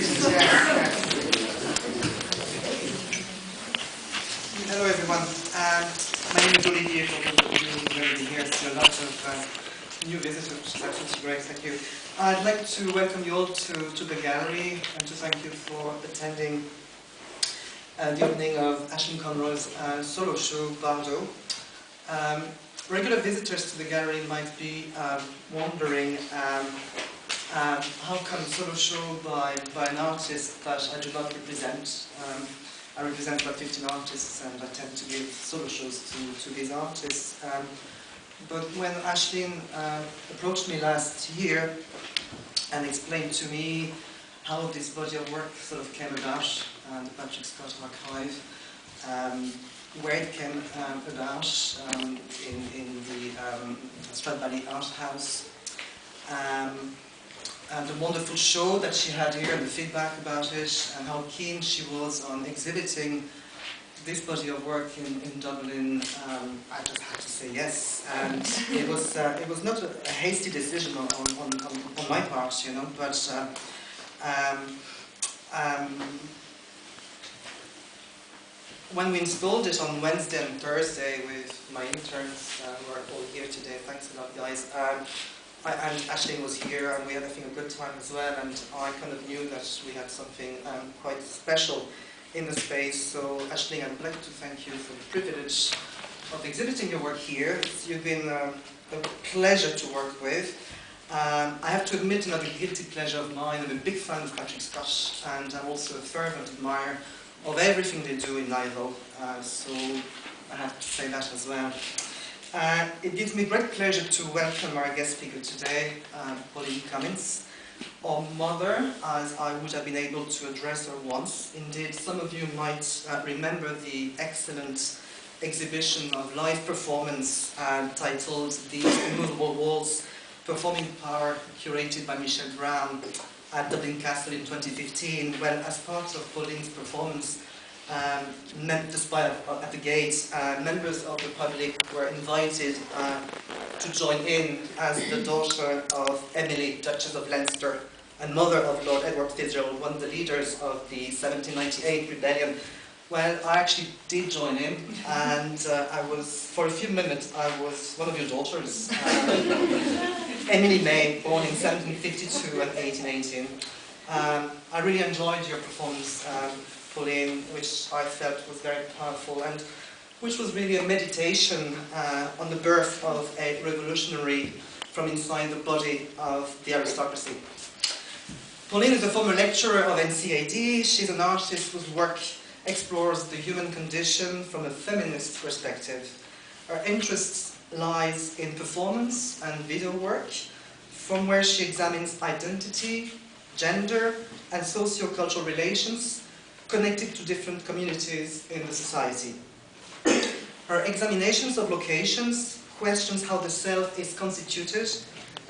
Hello everyone. My name is Olivier Cornet Gallery here. So a lot of new visitors, which is absolutely great. Thank you. I'd like to welcome you all to the gallery and to thank you for attending the opening of Aisling Conroy's solo show, Bardo. Regular visitors to the gallery might be wondering how come a solo show by an artist that I do not represent. I represent about 15 artists and I tend to give solo shows to these artists. But when Aisling approached me last year and explained to me how this body of work sort of came about, the Patrick Scott Archive, where it came about in the Strat Valley Art House, and the wonderful show that she had here and the feedback about it, and how keen she was on exhibiting this body of work in Dublin, I just had to say yes. And it was not a hasty decision on my part, you know, but when we installed it on Wednesday and Thursday with my interns who are all here today, thanks a lot guys, and Aisling was here and we had, I think, a good time as well, and I kind of knew that we had something quite special in the space. So Aisling, I'd like to thank you for the privilege of exhibiting your work here. You've been a pleasure to work with. I have to admit another guilty pleasure of mine. I'm a big fan of Patrick Scott, and I'm also a fervent admirer of everything they do in Livo, so I have to say that as well. It gives me great pleasure to welcome our guest speaker today, Pauline Cummins, our mother, as I would have been able to address her once. Indeed, some of you might remember the excellent exhibition of live performance titled These Immovable Walls, Performing Power, curated by Michel Brown at Dublin Castle in 2015. Well, as part of Pauline's performance, despite at the gate, members of the public were invited to join in as the daughter of Emily, Duchess of Leinster, and mother of Lord Edward Fitzgerald, one of the leaders of the 1798 rebellion. Well, I actually did join in, and for a few minutes, I was one of your daughters. Emily May, born in 1752 and 1818. I really enjoyed your performance, Pauline, which I felt was very powerful, and which was really a meditation on the birth of a revolutionary from inside the body of the aristocracy. Pauline is a former lecturer of NCAD. She's an artist whose work explores the human condition from a feminist perspective. Her interest lies in performance and video work, from where she examines identity, gender, and socio-cultural relations connected to different communities in the society. Her examinations of locations questions how the self is constituted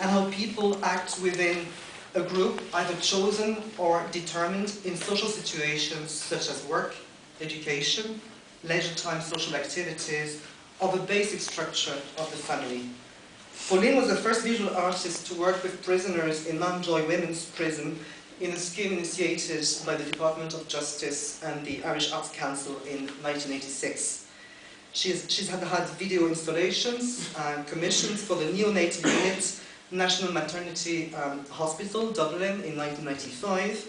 and how people act within a group, either chosen or determined in social situations such as work, education, leisure time social activities, or the basic structure of the family. Pauline was the first visual artist to work with prisoners in Mountjoy Women's Prison in a scheme initiated by the Department of Justice and the Irish Arts Council in 1986. She's had video installations and commissions for the Neonatal Unit National Maternity Hospital, Dublin, in 1995,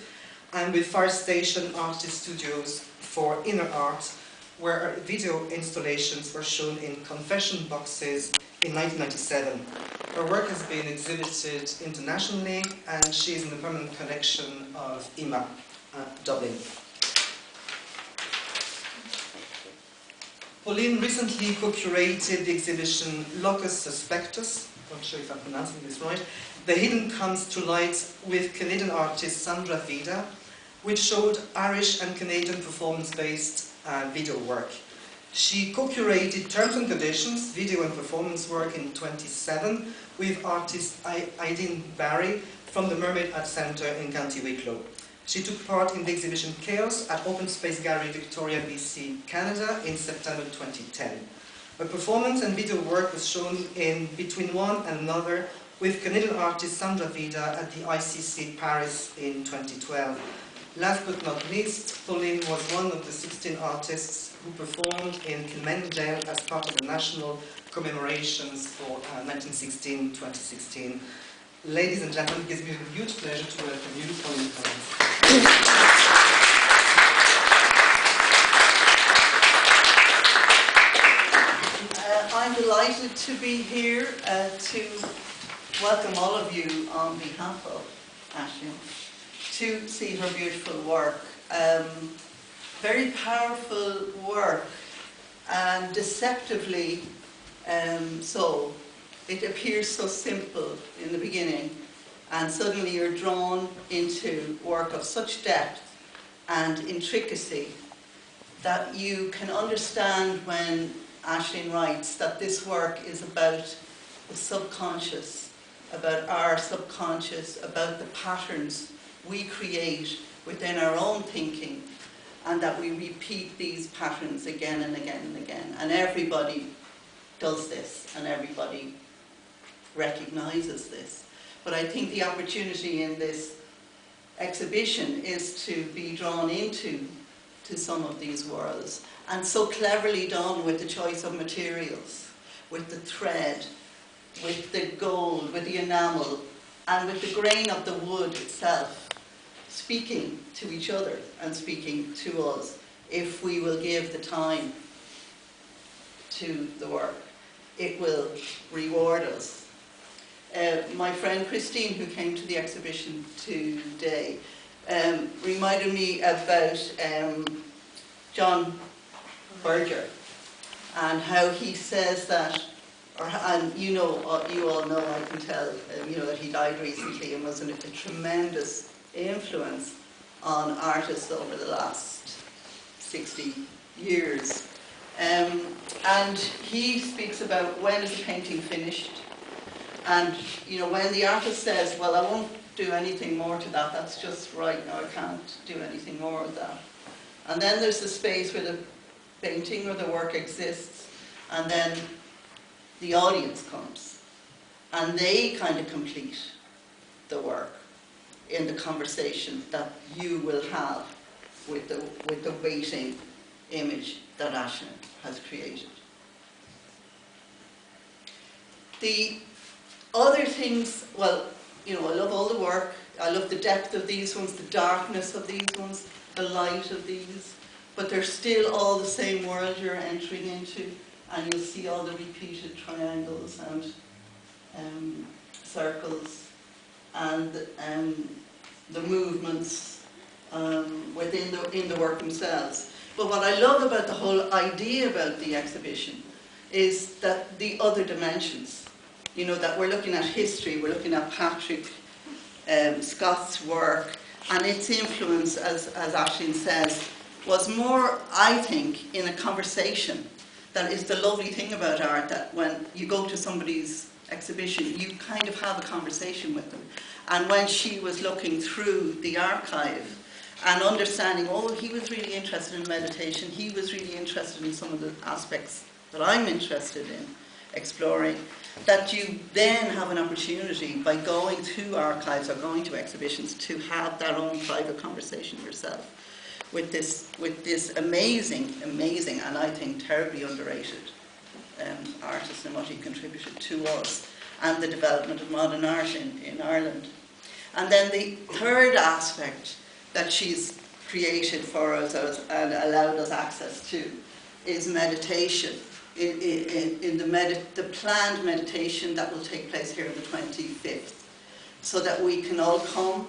and with Fire Station Artist Studios for Inner Art, where her video installations were shown in confession boxes in 1997. Her work has been exhibited internationally, and she is in the permanent collection of IMA, Dublin. Pauline recently co-curated the exhibition Locus Suspectus, I'm not sure if I'm pronouncing this right, The Hidden Comes to Light, with Canadian artist Sandra Vida, which showed Irish and Canadian performance-based video work. She co-curated Terms and Conditions, video and performance work in 2007 with artist Aileen Barry from the Mermaid Art Centre in County Wicklow. She took part in the exhibition Chaos at Open Space Gallery Victoria, BC, Canada in September 2010. Her performance and video work was shown in Between One and Another with Canadian artist Sandra Vida at the ICC Paris in 2012. Last but not least, Pauline was one of the 16 artists who performed in Kilimanjaro as part of the national commemorations for 1916-2016. Ladies and gentlemen, it gives me a huge pleasure to welcome you, Pauline Collins. I'm delighted to be here to welcome all of you on behalf of Aisling to see her beautiful work. Very powerful work, and deceptively so. It appears so simple in the beginning, and suddenly you're drawn into work of such depth and intricacy that you can understand when Aisling writes that this work is about the subconscious, about our subconscious, about the patterns we create within our own thinking, and that we repeat these patterns again and again and again. And everybody does this, and everybody recognizes this. But I think the opportunity in this exhibition is to be drawn into some of these worlds, and so cleverly done with the choice of materials, with the thread, with the gold, with the enamel, and with the grain of the wood itself, speaking to each other and speaking to us if we will give the time to the work. It will reward us. My friend Christine, who came to the exhibition today, reminded me about John Berger and how he says that, and you all know, I can tell, that he died recently and was a tremendous influence on artists over the last 60 years. And he speaks about when is a painting finished, and when the artist says, well, I won't do anything more to that, that's just right, now I can't do anything more with that. And then there's the space where the painting or the work exists, and then the audience comes, and they kind of complete the work in the conversation that you will have with the waiting image that Aisling has created. The other things, well, I love all the work, I love the depth of these ones, the darkness of these ones, the light of these, but they're still all the same world you're entering into, and you'll see all the repeated triangles and circles and the movements in the work themselves. But what I love about the whole idea about the exhibition is that the other dimensions, that we're looking at history, we're looking at Patrick Scott's work, and its influence, as Aisling says, was more, I think, in a conversation. That is the lovely thing about art, that when you go to somebody's exhibition, you kind of have a conversation with them. And when she was looking through the archive and understanding, oh, he was really interested in meditation, he was really interested in some of the aspects that I'm interested in exploring, that you then have an opportunity by going to archives or going to exhibitions to have that own private conversation yourself with this amazing, and I think terribly underrated artist and what he contributed to us and the development of modern art in Ireland. And then the third aspect that she's created for us and allowed us access to is meditation. In the planned meditation that will take place here on the 25th, so that we can all come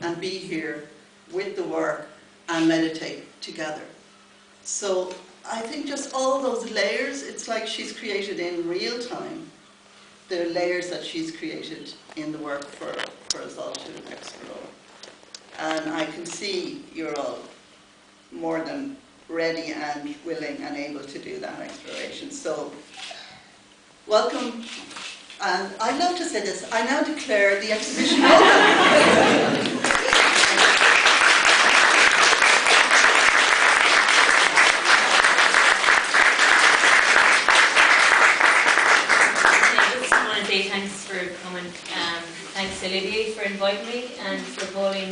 and be here with the work and meditate together. So I think just all those layers, it's like she's created in real time the layers that she's created in the work for us all to explore. And I can see you're all more than ready and willing and able to do that exploration. So, welcome. And I'd love to say this, I now declare the exhibition open.